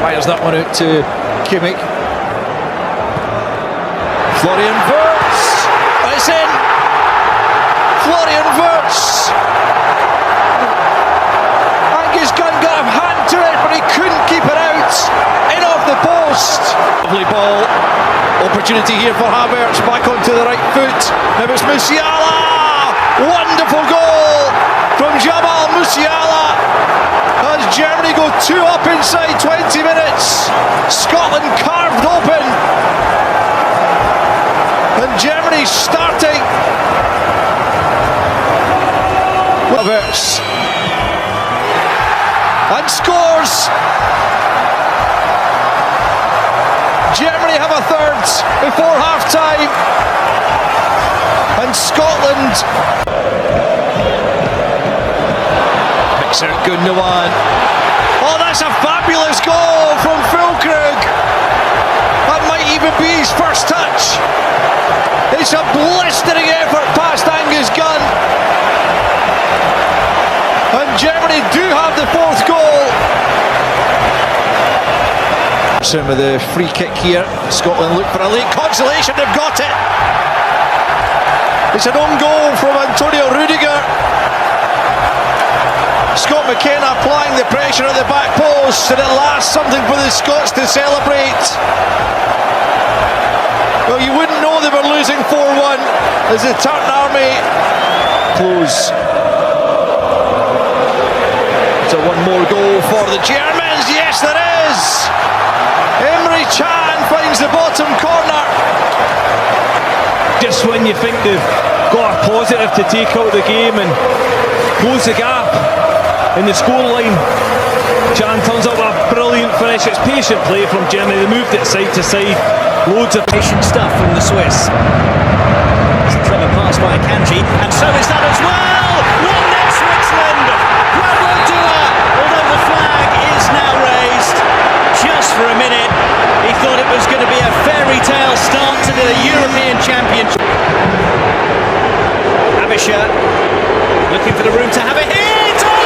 Fires that one out to Kimmich. Florian Wirtz. It's in. Florian Wirtz. Angus Gunn got a hand to it, but he couldn't keep it out. In off the post. Lovely ball. Opportunity here for Havertz. Back onto the right foot. Now it's Musiala. Wonderful goal from Jamal Musiala. As Germany go 2 up inside 20 minutes. Scotland carved open. And Germany starting. Havertz. And scores. Germany have a third before half-time. And Scotland picks out Gundogan. Oh, that's a fabulous goal from Füllkrug. That might even be his first touch. It's a blistering effort past Angus Gunn. And Germany do have the 4th goal. Some of the free kick here. Scotland look for a late consolation. They've got it. It's an own goal from Antonio Rudiger. Scott McKenna applying the pressure at the back post, and at last something for the Scots to celebrate. Well, you wouldn't know they were losing 4-1 as the Tartan Army close. So one more goal for the Germans. Yes, there is. Emre Can finds the bottom corner. Just when you think they've got a positive to take out of the game and close the gap in the scoreline, Can turns up a brilliant finish. It's patient play from Germany. They moved it side to side. Loads of patient stuff from the Swiss. It's a clever pass by Akanji, and so is that as well. 1-0 Switzerland. Bravo Dua, although the flag is now raised. Just for a minute, he thought it was going to be a fairy tale start to the European Championship. Abisha looking for the room to have a hit. Oh!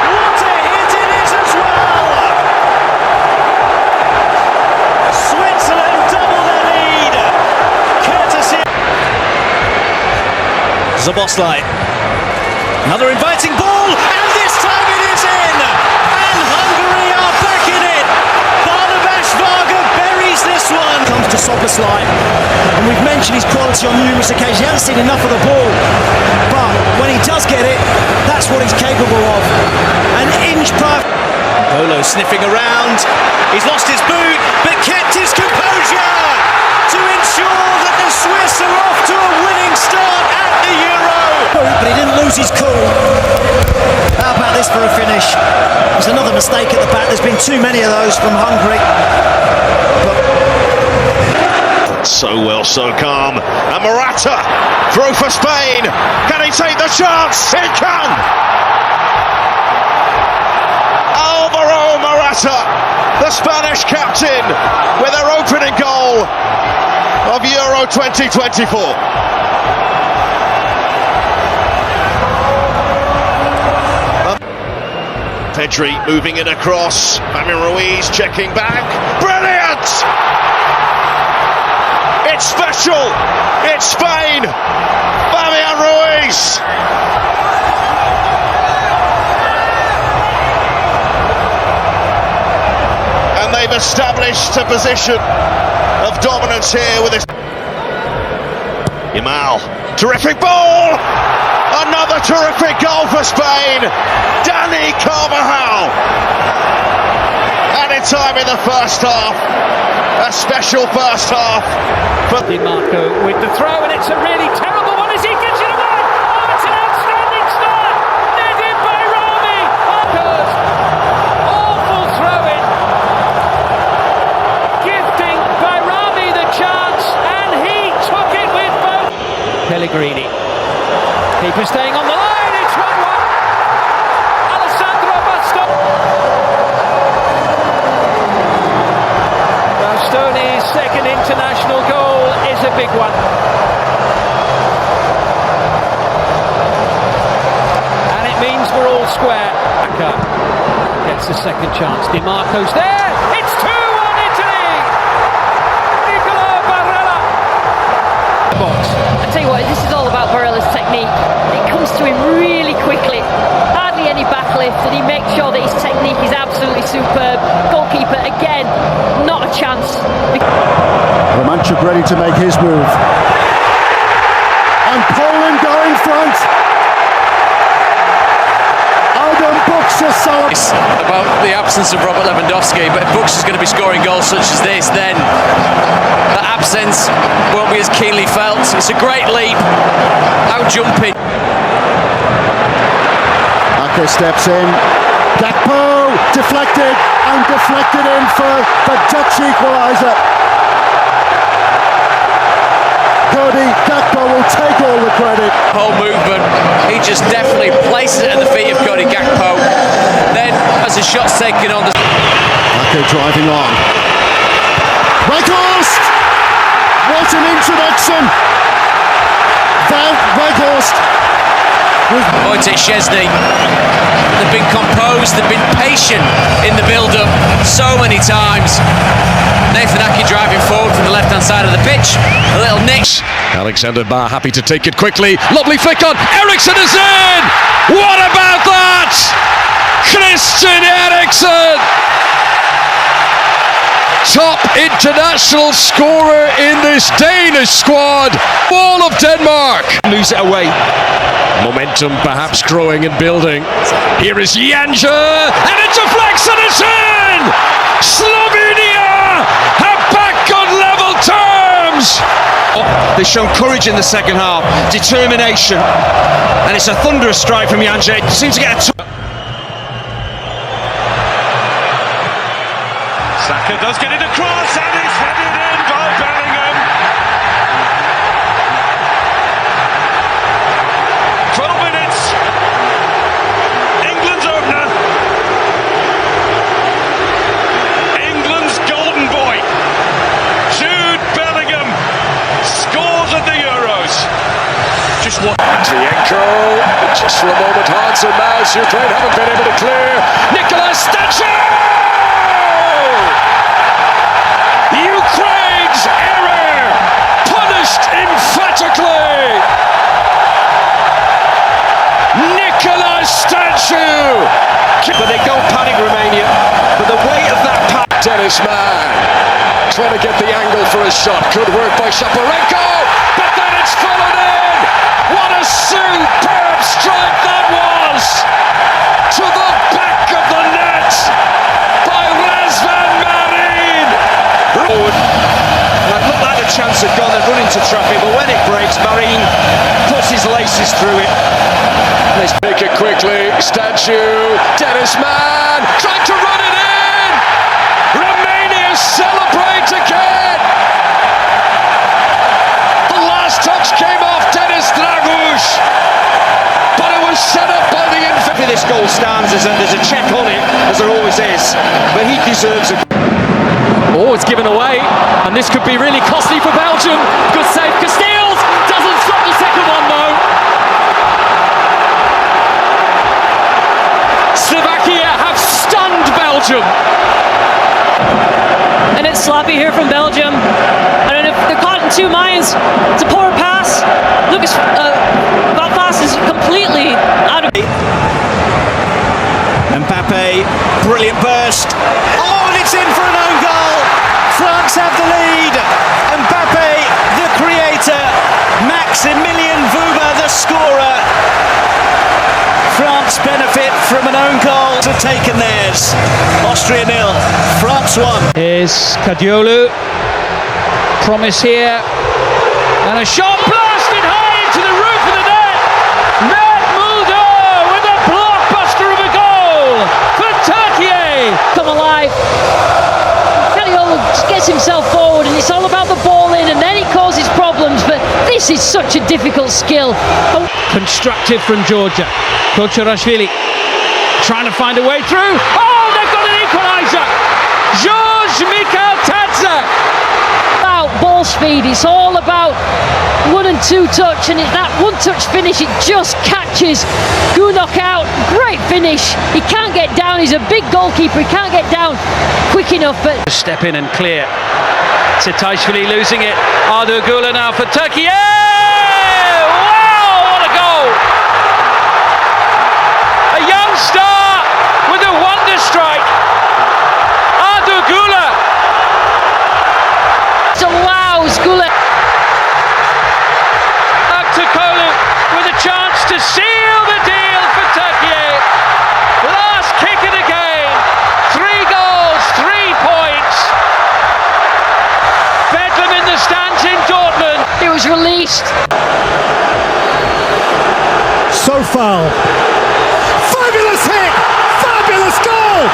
What a hit it is as well! Switzerland double their lead. Courtesy Szoboszlai. Another inviting ball, and this time it is in. And Hungary are back in it. Barnabas-Varga buries this one. Comes to Szoboszlai, and we've mentioned his quality on numerous occasions. He hasn't seen enough of the ball, but when he does get it, that's what he's capable of. An inch per. Bolo sniffing around. He's lost his boot, but kept his composure to ensure that the Swiss are off to a winning start at the Euro. But he didn't lose his cool. How about this for a finish? There's another mistake at the back. There's been too many of those from Hungary. So well, so calm. And Morata throw for Spain. Can he take the chance? He can! Alvaro Morata, the Spanish captain, with their opening goal of Euro 2024. Pedri moving it across. Fabian Ruiz checking back. Brilliant! It's special! It's Spain! Fabian Ruiz! And they've established a position of dominance here with this. Yamal, terrific ball! Another terrific goal for Spain! Dani Carvajal! Added time in the first half. A special first half. But Marco with the throw, and it's a really terrible one as he gets it away. Oh, it's an outstanding start. Nedim Bayrami. Awful throw-in. Gifting Bayrami the chance, and he took it with both. Pellegrini. Keeper staying on the line. It's 1-1. Alessandro Bastoni. Bastoni's second international goal is a big one. And it means we're all square. Gets gets a second chance. DiMarco's there. It's 2-1 Italy. Nicola Barella. Box. I tell you what, this is all about Barella's technique. It comes to him really quickly. Hardly any backlift, and he makes sure that his technique is absolutely superb. Goalkeeper, again, not a chance. Romanchuk ready to make his move. And Poland go in front. Adam Buxer celebrates. About the absence of Robert Lewandowski, but if Buxer's going to be scoring goals such as this, then that absence won't be as keenly felt. It's a great leap, out jumping. Ake steps in. Gakpo deflected in for the Dutch equaliser. Cody Gakpo will take all the credit. Whole movement, he just definitely places it at the feet of Cody Gakpo. Then, as the shot's taken on, Ake driving on. Weghorst! What an introduction! Van Weghorst. Wojciech Szczesny, they've been composed, they've been patient in the build-up so many times. Nathan Ake driving forward from the left-hand side of the pitch, a little niche. Alexander Barr happy to take it quickly. Lovely flick on. Eriksson is in! What about that? Christian Eriksson! Top international scorer in this Danish squad. All of Denmark. Moves it away. Momentum perhaps growing and building. Here is Janja, and it deflects and it's in! Slovenia have back on level terms! They've shown courage in the second half, determination, and it's a thunderous strike from Janja. It seems to get a Saka does get it across and it's headed in by Bellingham. 12 minutes. England's opener. England's golden boy. Jude Bellingham scores at the Euros. Just what? Trienko, just for a moment, Hans and Maus, Ukraine haven't been able to clear. Nicola Statue! Ukraine's error punished emphatically. Nicola Statue. but they don't panic Romania. But the weight of that pass. Dennis Mann trying to get the angle for a shot. Good work by Shaparenko, but then it's fallen in. What a superb strike that was! To the back of the net by Razvan Marin. That looked like the chance had gone and run into traffic, but when it breaks, Marin puts his laces through it. Let's make it quickly. Statue. Dennis Mann trying to run it in. Romania celebrate again. The last touch came off Dennis Draguš, but it was set up by the If this goal stands, there's a check on it, as there always is, but he deserves a. Oh, it's given away, and this could be really costly for Belgium. Good save, Casteels doesn't stop the second one though. Slovakia have stunned Belgium. And it's sloppy here from Belgium. I don't know if they're caught in two minds. It's a poor pass. Lucas Valpas is completely out of. Mbappe, brilliant burst. Oh, and it's in for an own goal. France have the lead. Mbappe, the creator. Maximilian Vuba, the scorer. France benefit from an own goal. Have taken theirs. Austria 0, France 1. Here's Kadiolu. Promise here. And a shot blasted high into the roof of the net. Matt Mulder with a blockbuster of a goal for Turkey. Come alive. Kadiolu gets himself forward, and it's all about the ball in, and then it causes problems. But this is such a difficult skill. Oh. Constructive from Georgia. Kocherashvili trying to find a way through. Oh, they've got an equaliser. George Mikhail Tadze. Out, ball speed. It's all about 1 and 2 touch, and it's that 1 touch finish, it just catches Gunok out. Great finish. He can't get down. He's a big goalkeeper. He can't get down quick enough. But step in and clear. Decisive losing it. Arda Güler now for Turkey. Yeah! Wow, what a goal! A young star with a wonder strike. Arda Güler. it allows Güler. Aktakolu with a chance to seal the deal for Turkey. Last kick of the game. 3 goals, 3 points. Bedlam in the stands in Dortmund. It was released. So foul. Fabulous hit! Fabulous goal!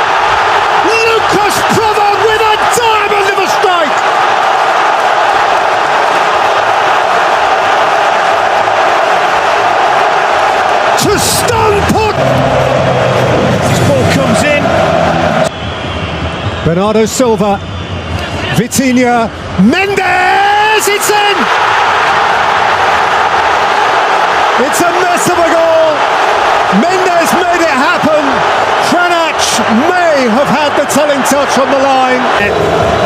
Lucas Provo with a diamond of a strike! To stun put! This ball comes in. Bernardo Silva. Vitinha. Mendes! It's in! It's a mess of a goal. Mendes made it happen. Pranac may have had the telling touch on the line.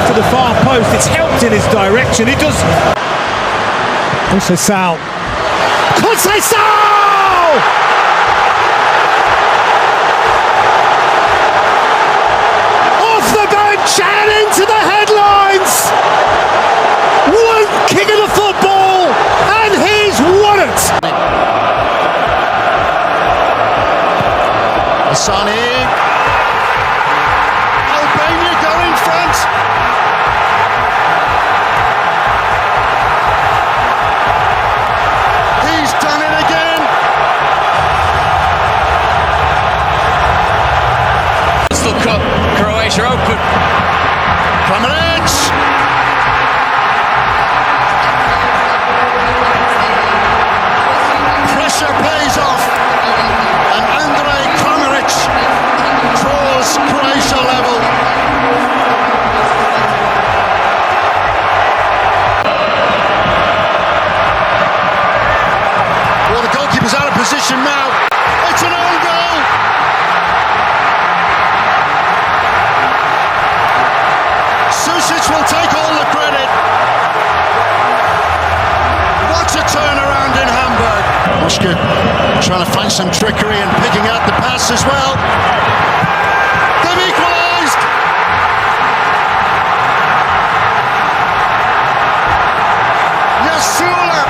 To the far post, it's helped in his direction. It does. Conceição. Conceição! Off the bench and into the headlines. One kick of the football and he's won it. Sani. Albania go in front. He's done it again. Let's look up. Croatia open. Kramaric. Pressure pays off. And Andrej Kramaric draws Croatia level. Well, the goalkeeper's out of position now. It's an own goal. Susic will take all the credit. What a turnaround in Hamburg. Oscar trying to find some trickery and picking out the pass as well. They've equalised. Yasula,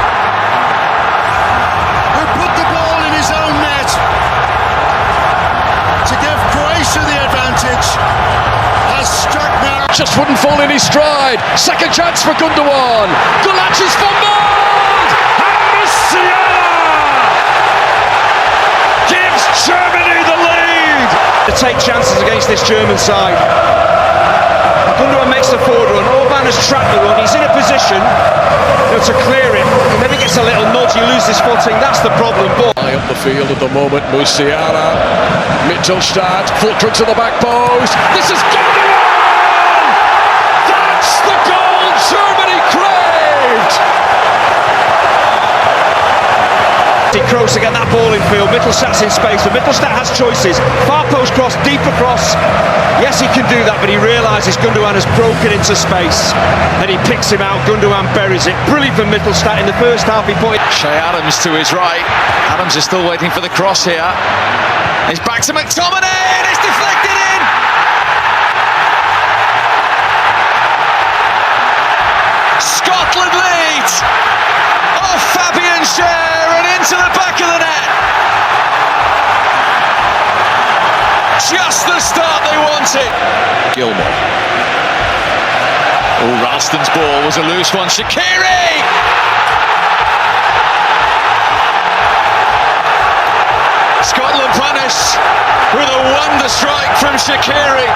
who put the ball in his own net to give Croatia the advantage, has struck now. Just wouldn't fall in his stride. Second chance for Gundogan. Gulac is fumbled. And Musiala gives Germany the lead. To take chances against this German side. Gundogan makes the forward run. Orban has tracked the run. He's in a position to clear it. And then he gets a little nudge. He loses footing. That's the problem. But High up the field at the moment. Musiala. Mittelstadt. Fulcrum to the back post. This is Gundogan. That's the goal Germany craved. Kroos to get that ball in field. Mittelstadt's in space, but Mittelstadt has choices. Far post cross, deep across. Yes, he can do that, but he realises Gundogan has broken into space. Then he picks him out. Gundogan buries it. Brilliant for Mittelstadt in the first half. He put it. Shea Adams to his right. Adams is still waiting for the cross here. It's back to McTominay and it's deflected in. Scotland leads. Oh, Fabian Schär and into the back of the net. Just the start they wanted. Gilmore. Oh, Ralston's ball was a loose one. Shaqiri. Scotland punish with a wonder strike from Shaqiri.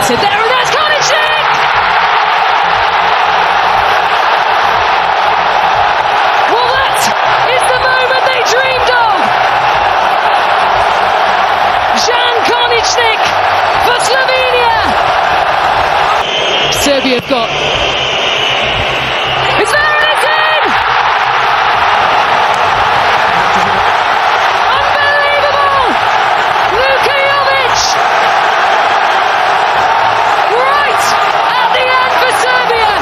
So there, and that's Konicek! Well, that is the moment they dreamed of. they've got. It's there and it's in! Unbelievable! Luka Jovic! Right at the end for Serbia!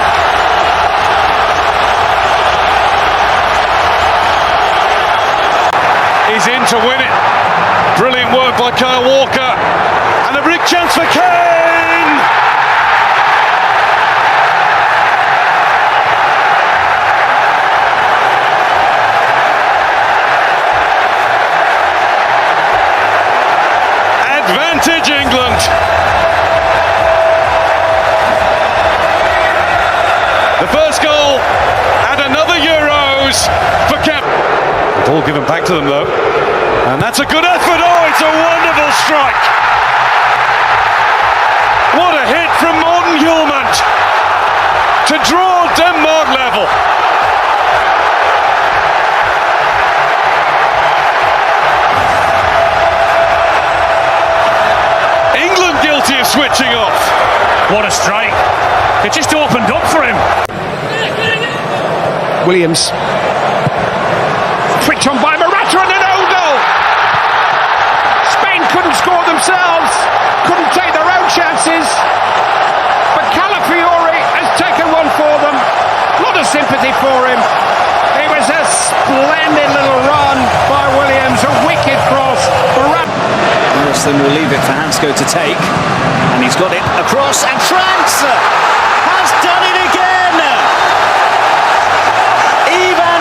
He's in to win it. Brilliant work by Kyle Walker. And a big chance for Kane! Advantage England. The first goal and another Euros for Cap. Ball given back to them though. And that's a good effort. Oh, it's a wonderful strike. What a hit from Morten Hjulmand to draw Denmark level. England guilty of switching off. What a strike. It just opened up for him. Williams. Pricked on by Morata and an own goal! Spain couldn't score themselves, couldn't take their own chances, but Calafiori has taken one for them. A lot of sympathy for him. It was a splendid little run by Williams, a wicked cross. Morrison will leave it for Hansko to take, and he's got it across, and Trans has done it again!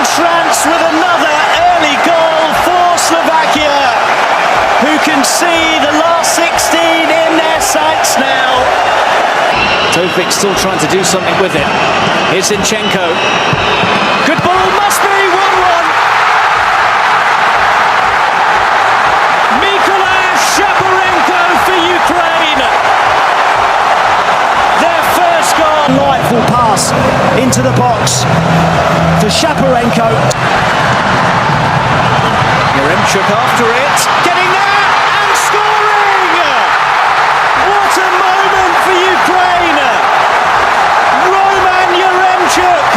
Trans with another early goal for Slovakia, who can see the last 16 in their sights now. Topic still trying to do something with it. Here's Zinchenko. Good ball, must be 1-1. Mikolas Shaparenko for Ukraine. Their first goal. Delightful pass into the box for Shaparenko. Yaremchuk after it, getting there and scoring! What a moment for Ukraine! Roman Yaremchuk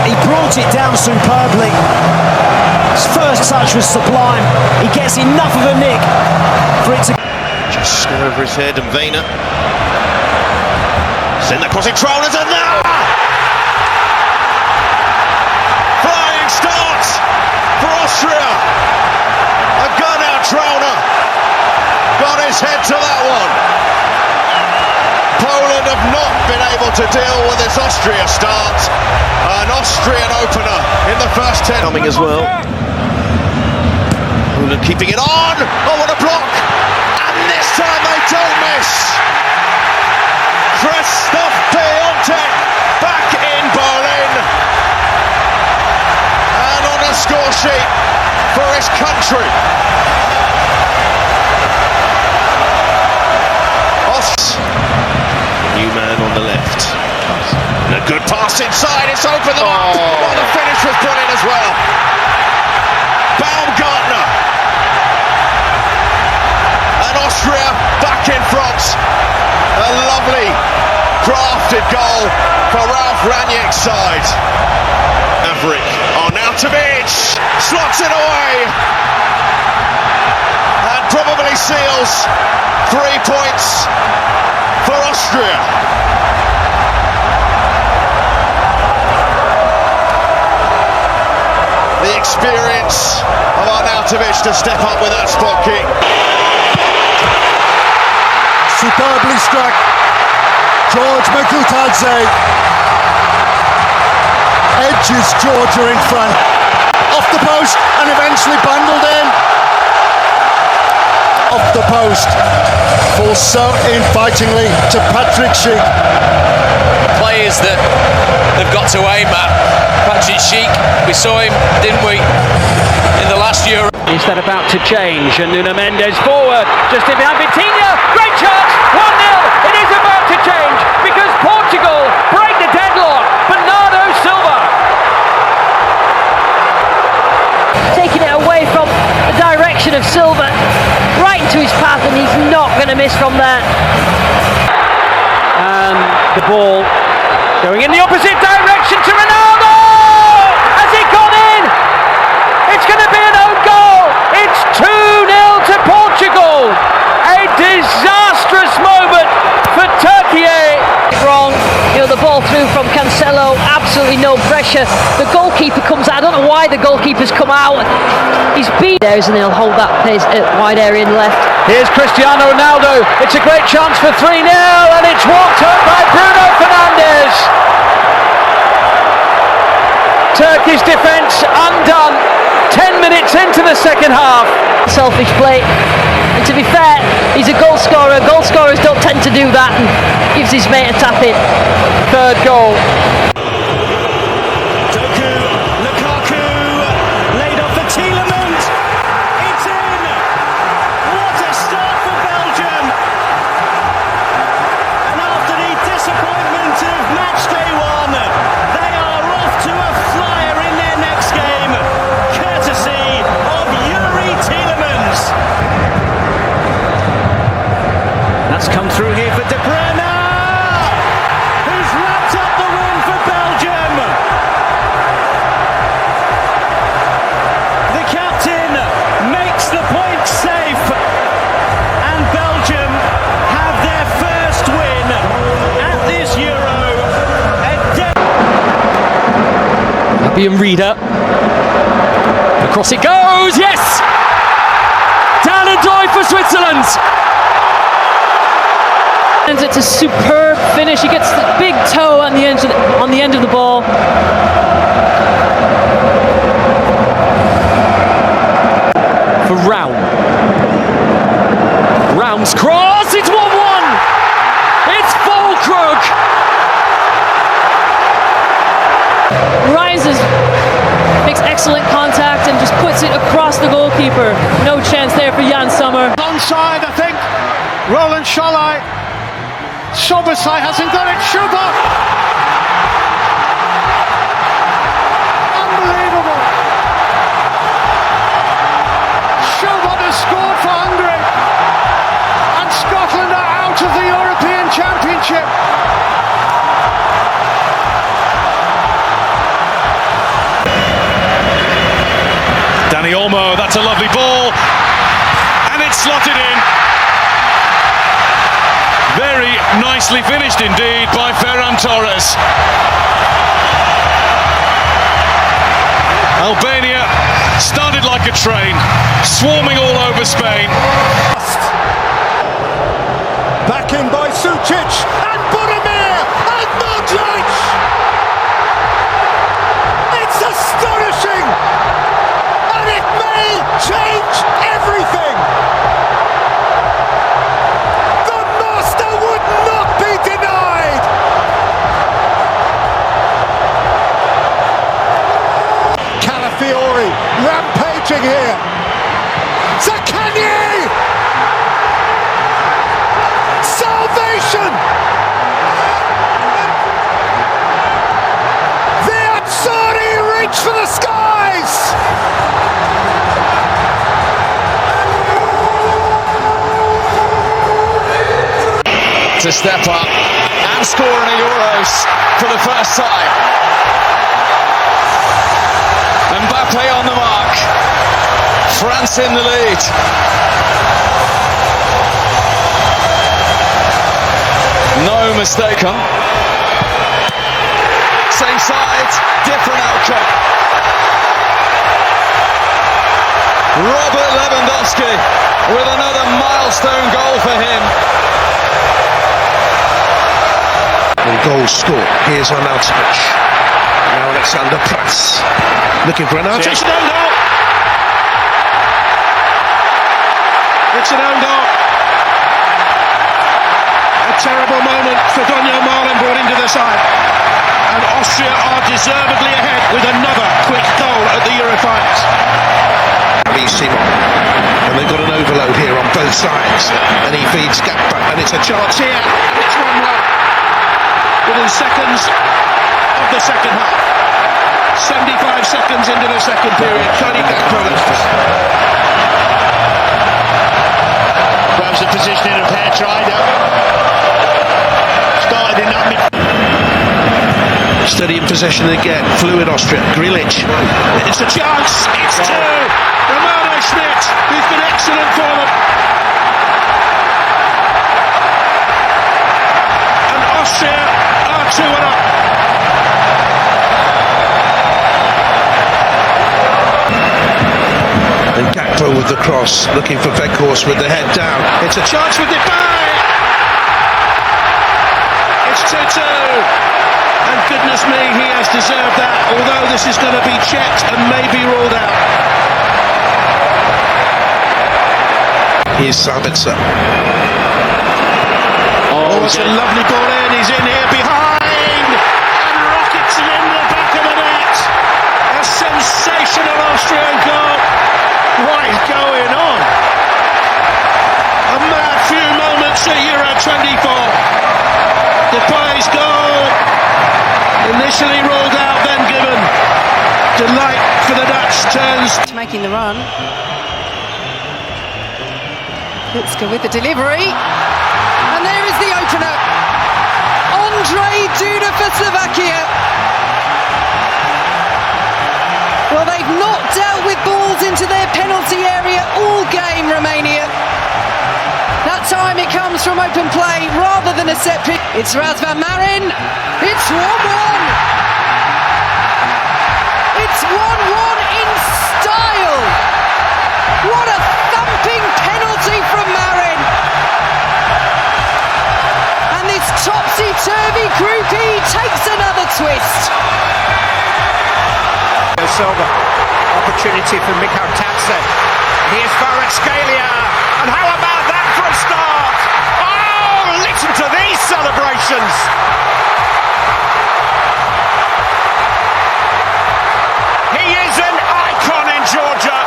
he brought it down superbly. His first touch was sublime. He gets enough of a nick for it to just go over his head, and Vayner send that crossing, Trauner's and now! Flying start for Austria. A gun out, Trauner got his head to that one. Poland have not been able to deal with this Austria start. An Austrian opener in the first 10. Coming as well. Poland keeping it on. Oh, what a block! And this time they don't miss. Krzysztof Piątek back in Berlin. And on a score sheet for his country. New man on the left. And a good pass inside, it's opened them up. Oh, the finish was brilliant as well. Baumgartner. And Austria back in front. A lovely crafted goal for Ralf Rangnick's side. Maverick on Arnautovic, slots it away. And probably seals 3 points for Austria. The experience of Arnautovic to step up with that spot kick. Superbly struck. George Mikutadze edges Georgia in front. Off the post and eventually bundled in. Off the post. Falls so invitingly to Patrick Schick. Players that they've got to aim at. Patrick Schick, we saw him, didn't we, in the last Euro. Is that about to change? And Nuno Mendes forward, just in behind Vitinha, great chance, 1-0. It is about to change because Portugal break the deadlock. Bernardo Silva. Taking it away from the direction of Silva, right into his path, and he's not going to miss from there. And the ball Going in the opposite direction to Ronaldo! Has it gone in? It's going to be an own goal! It's 2-0 to Portugal! A disastrous moment for Turkey. Wrong, the ball through from Cancelo, absolutely no pressure. The goalkeeper comes out. I don't know why the goalkeeper's come out. He's beat there, and he'll hold that pace at wide area in the left. Here's Cristiano Ronaldo. It's a great chance for 3-0, and it's walked up by Bruno Fernandes. Turkish defence undone. 10 minutes into the second half. Selfish play. And to be fair, he's a goal scorer. Goal scorers don't tend to do that, and gives his mate a tap in. Third goal. Lukaku laid off for Tielemans. It's in. What a start for Belgium. And after the disappointment of match day one, they are off to a flyer in their next game, courtesy of Yuri Tielemans. That's come through here for De Bruyne, who's wrapped up the win for Belgium. The captain makes the point safe, and Belgium have their first win at this Euro. Fabian Rieder. Across it goes, yes! Dan and Doy for Switzerland! It's a superb finish. He gets the big toe on the end of the ball. For Raum. Raum's cross, it's 1-1! It's Fulkrug! Rises, makes excellent contact and just puts it across the goalkeeper. No chance there for Jan Sommer. Onside, I think. Roland Scholai. Sobosai hasn't got it. Schubert. Unbelievable. Schubert has scored for Hungary. And Scotland are out of the European Championship. Dani Olmo, that's a lovely ball. And it's slotted in. Very nicely finished indeed by Ferran Torres. Albania started like a train, swarming all over Spain. Back in by Sucic and Budimir and Modric. It's astonishing, and it may change everything. The master would not be denied. Calafiori rampaging here. Zaccagni! Salvation! The Azzurri reach for the skies! To step up and score in the Euros for the first time. Mbappe on the mark. France in the lead. No mistaken. Same side, different outcome. Robert Lewandowski with another milestone goal for him. And goal scored. Here's Arnautovic. Now Alexander Press. Looking for Arnautovic. It's an own goal. It's an own goal. A terrible moment for Daniel Marlin brought into the side. And Austria are deservedly ahead with another quick goal at the Eurofinals. And they've got an overload here on both sides. And he feeds Gakpo. And it's a chance here. It's 1-1. Within seconds of the second half. 75 seconds into the second period. Cody Gakpo. Grabs the positioning of Hair Trider. Started in that mid. possession again. Fluid Austria. Grealish. It's a chance. It's two. Romano Schmidt, who's been excellent for them. And Austria are 2-1 up. And Gakpo with the cross, looking for Weghorst with the head down. It's a chance for Depay. It's 2-2. And goodness me, he has deserved that, although this is going to be checked and maybe ruled out. Here's Sabitzer. Oh, it's a lovely ball in. He's in here behind and rockets it in the back of the net. A sensational Austrian goal. What is going on? A mad few moments at Euro 24. Depay's goal. Initially ruled out, then given. Delight for the Dutch turns. Making the run. Kutzka with the delivery. And there is the opener. Ondrej Duda for Slovakia. Well, they've not dealt with balls into their penalty area all game, Romania. That time it comes from open play rather than a set pick. It's Razvan Marin. It's 1-1. It's 1-1 in style. What a thumping penalty from Marin. And this topsy-turvy Group E takes another twist. Silva, opportunity for Mikhail Tatsen. Here's Kvaratskhelia, and how about that for a start? Oh, listen to these celebrations. He is an icon in Georgia.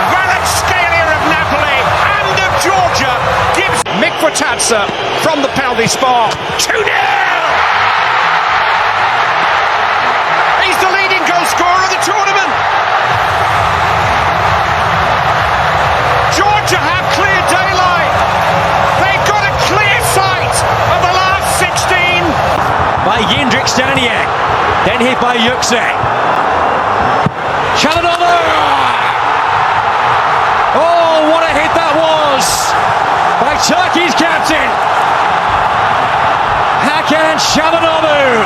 Kvaratskhelia of Napoli and of Georgia gives Mikhail from the penalty spot. 2-0. He's the leading goal scorer of the tournament. Georgia have clear daylight. They've got a clear sight of the last 16. By Jindřich Staniak. Then hit by Yukse. Chalanova! Oh, what a hit that was! By Turkey's captain. Hakan Çalhanoğlu.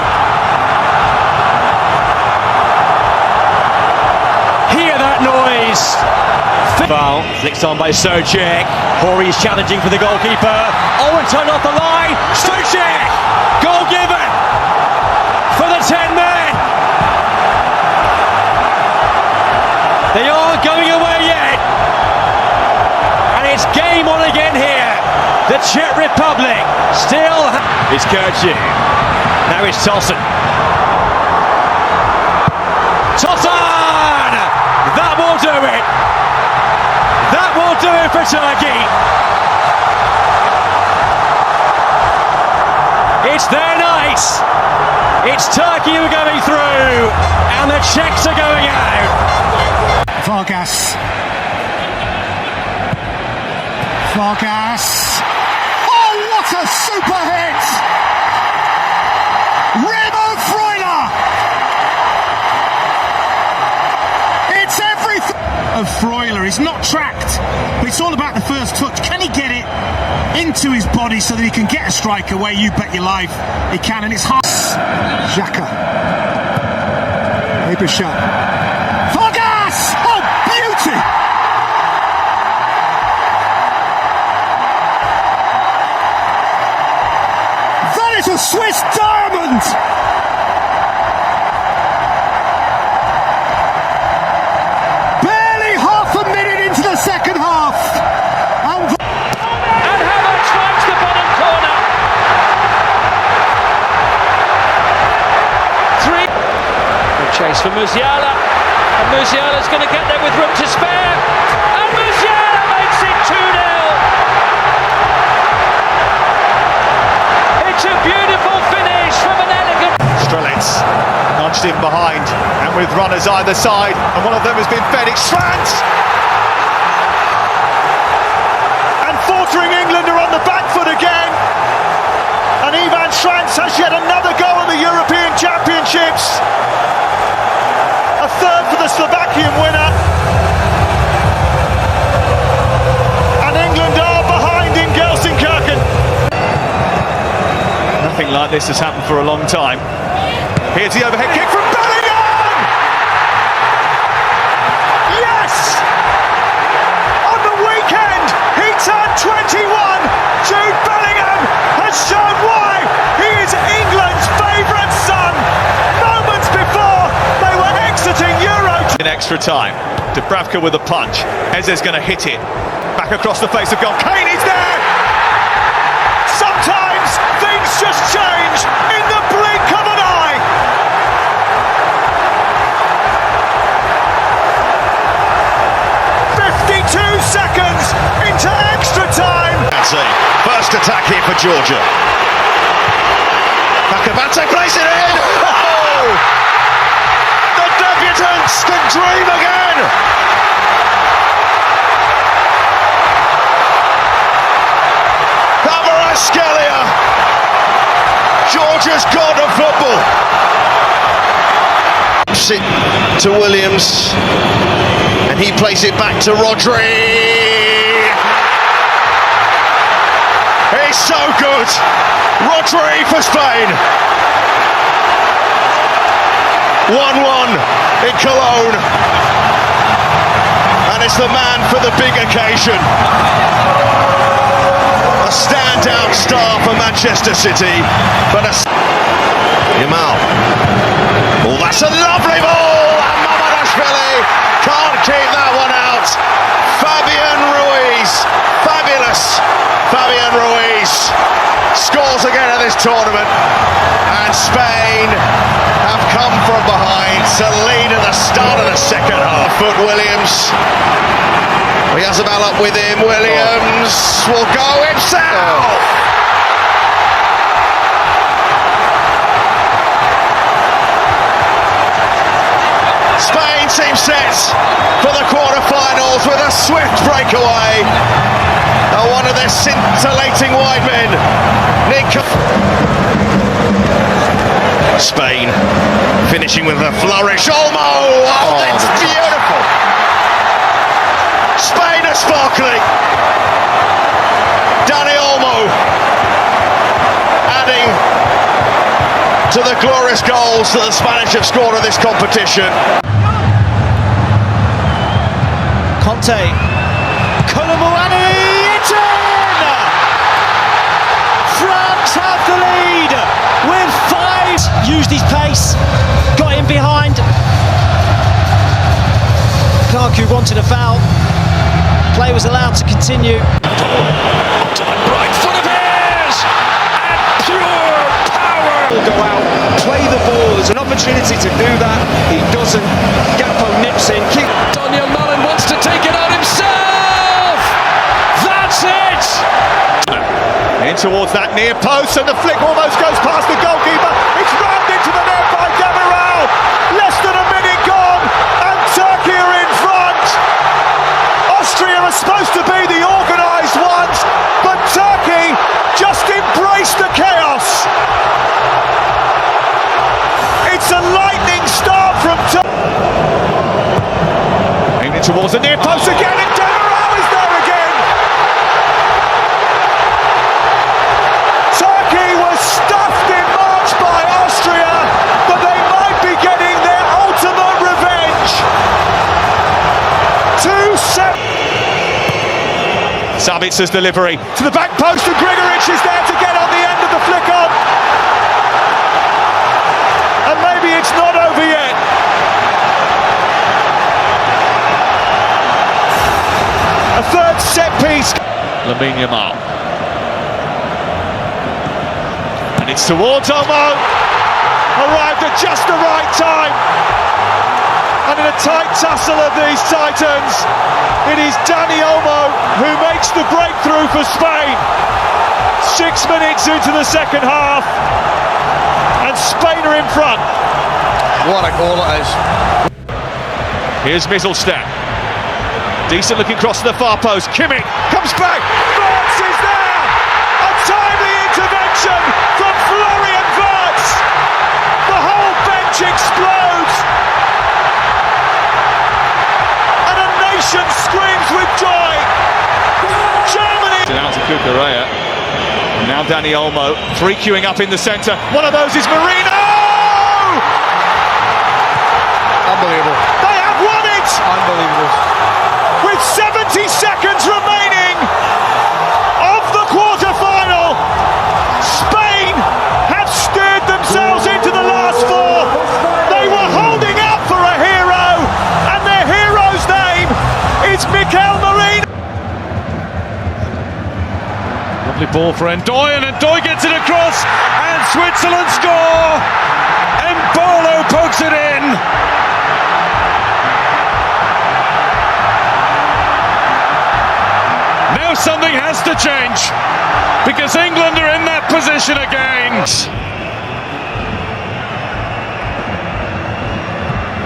Hear that noise. Foul, flicked on by Socek. Hori's challenging for the goalkeeper. Owen turned off the line. Socek! Goal given for the 10 men. They aren't going away yet. And it's game on again here. The Czech Republic still it's Kirchner. Now it's Tosun. Tosun! That will do it. That will do it for Turkey. It's their night. It's Turkey who are going through, and the Czechs are going out. Vargas. Oh, what a super hit! Remo Freuler! It's everything of Freuler. He's not tracked, but it's all about the first touch. Can he get it into his body so that he can get a strike away? You bet your life he can, and it's hard. Xhaka. Paper shot. Vargas! Oh, beauty! That is a Swiss diamond! Barely half a minute into the second half. And Havertz finds the bottom corner. 3. The chase for Musiala. And Musiala's going to get there with room to spare. And Musiala makes it 2-0. It's a beautiful finish from an elegant. Strelets nudged in behind, and with runners either side, and one of them has been Felix Schranz. And faltering England are on the back foot again. And Ivan Schranz has yet another goal at the European Championship. Championships. A third for the Slovakian winner. And England are behind in Gelsenkirchen. Nothing like this has happened for a long time. Here's the overhead kick from Bellingham! Yes! On the weekend, he turned 21. Jude Bellingham has shown why he is England's favourite son. Moments before they were exiting Euro. In extra time, Dubravka with a punch. Eze's going to hit it. Back across the face of goal. Kane is there! Sometimes things just change in the blink of an eye. Seconds into extra time. First attack here for Georgia. Bakabate plays it in. Oh! The debutants can dream again. Kvaratskhelia, Georgia's god of football. It to Williams. And he plays it back to Rodri. He's so good. Rodri for Spain. 1-1 in Cologne. And it's the man for the big occasion. A standout star for Manchester City. But Yamal. Oh, that's a lovely ball. And Mamadashvili can't keep that one out. Fabian Ruiz, fabulous. Fabian Ruiz scores again at this tournament. And Spain have come from behind to lead at the start of the second half. Foot Williams. He has a ball up with him. Williams will go himself. Spain seems set for the quarterfinals with a swift breakaway. One of their scintillating wide men, Nick. Spain finishing with a flourish. Olmo! Oh, that's beautiful. Spain are sparkling. Dani Olmo adding to the glorious goals that the Spanish have scored in this competition. Conte, Kolomuani, it's in! France have the lead with 5. Used his pace, got in behind. Lukaku wanted a foul. Play was allowed to continue. To the right foot of his! And pure power! Will go out, play the ball. There's an opportunity to do that. He doesn't. Gakpo nips in. Daniel Malen wants to take it on himself! That's it! In towards that near post, and the flick almost goes past the goalkeeper. It's rammed into the net by Demiral. Less than a minute gone, and Turkey are in front. Austria are supposed to be the organised ones, but Turkey just embraced the chaos. It's a lightning start from Turkey. Aimed it towards the near post again, and Demiral is there again. Turkey was stuffed in March by Austria, but they might be getting their ultimate revenge. 2-7. Sabitza's delivery to the back post, and Grigoric is there to get on the end of the flick on. And maybe it's not over yet. A third set piece. Lamine Yamal. And it's towards Olmo. Arrived at just the right time. And in a tight tussle of these Titans, it is Dani Olmo who makes the breakthrough for Spain. 6 minutes into the second half, and Spain are in front. What a goal it is. Here's Misselstadt. Decent looking cross to the far post. Kimmich comes back. Wirtz is there. A timely intervention from Florian Wirtz. The whole pitch explodes, and a nation screams with joy. Germany. Out to Cucurella. Now Dani Olmo, free queuing up in the centre. One of those is Marino! Unbelievable. They have won it! Unbelievable. With 70 seconds remaining of the quarterfinal, Spain have steered themselves into the last four. They were holding out for a hero, and their hero's name is Mikel Marino. Lovely ball for Ndoye, and Ndoye gets it across, and Switzerland score! Mbolo pokes it in! Now something has to change, because England are in that position again.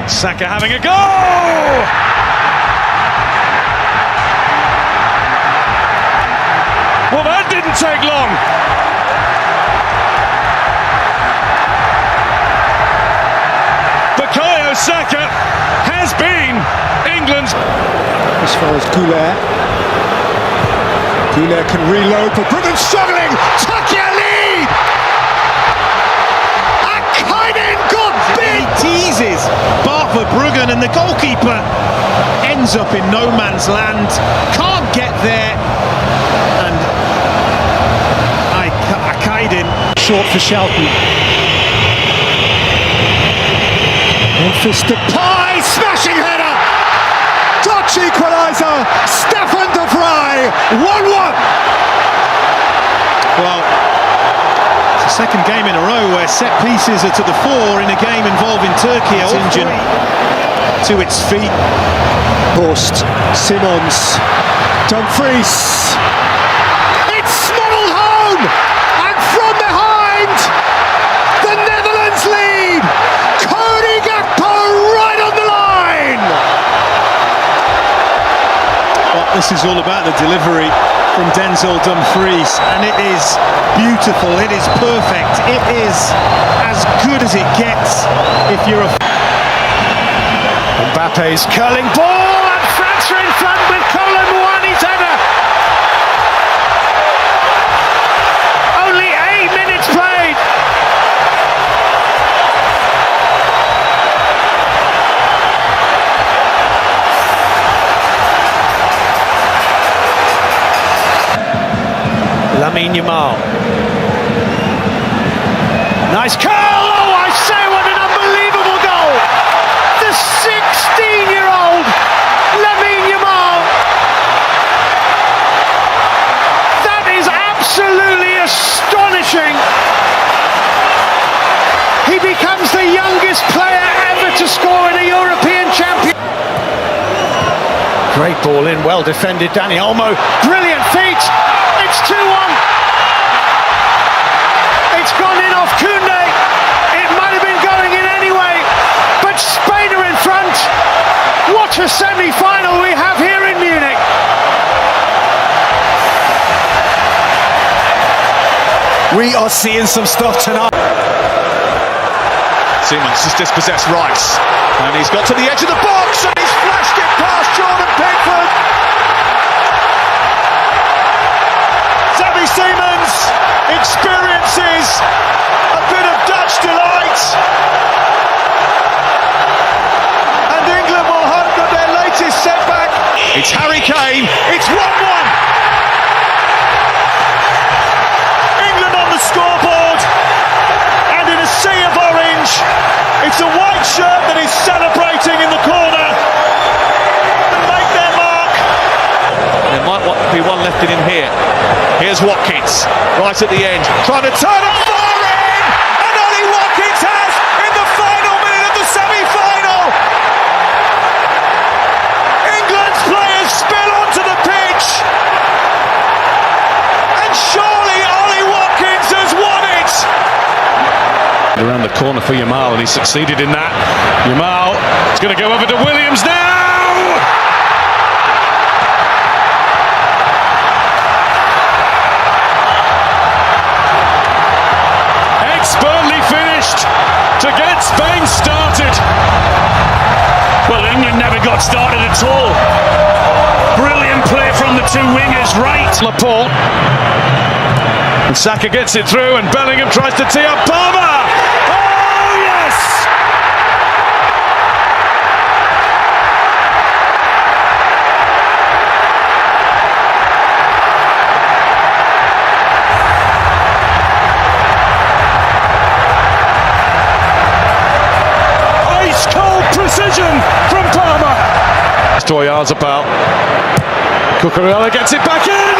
Saka having a go! Well, that didn't take long. Bukayo Saka has been England's. As far as Goulet can reload, but Britain's struggling. Turkey lead. Akainen got big. He teases Bart Verbruggen, and the goalkeeper ends up in no man's land. Can't get there, and Akainen Short for Shelton. Memphis Depay, smashing header. Dutch equaliser. Stefan de Vrij, 1-1. Well, it's the second game in a row where set pieces are to the fore in a game involving Turkey. Contingent to its feet. Post, Simons, Dumfries. It's smuggled home, and from behind, the Netherlands lead. Cody Gakpo right on the line. Well, this is all about the delivery from Denzel Dumfries, and it is beautiful, it is perfect, it is as good as it gets if you're a... Mbappe's curling ball, and France are in front with Colin Mwani's header. Only 8 minutes played. Lamine Yamal. Nice curl! Oh, I say, what an unbelievable goal! The 16-year-old Lamine Yamal. That is absolutely astonishing. He becomes the youngest player ever to score in a European champion. Great ball in, well defended, Dani Olmo. Brilliant feet. It's 2-1. It's gone in off Koundé. It might have been going in anyway, but Spain are in front. What a semi-final we have here in Munich. We are seeing some stuff tonight. Simons has dispossessed Rice, and he's got to the edge of the box, and he's flashed it past Jordan Pickford. Xavi Simons experiences a bit of Dutch delight, and England will hope that their latest setback. It's Harry Kane. It's 1-1. England on the scoreboard, and in a sea of orange, it's a white shirt that is celebrating in the corner. Make their mark. There might be one left in him here. Here's Watkins, right at the end, trying to turn it far in, and Ollie Watkins has in the final minute of the semi-final. England's players spill onto the pitch, and surely Ollie Watkins has won it. Around the corner for Yamal, and he succeeded in that. Yamal is going to go over to Williams now. Expertly finished to get Spain started. started. Well, England never got started at all. Brilliant play from the two wingers, right? Laporte. And Saka gets it through, and Bellingham tries to tee up Palmer. Oh, yes! Ice cold precision from Palmer. Stoyar's about. Cucurella gets it back in.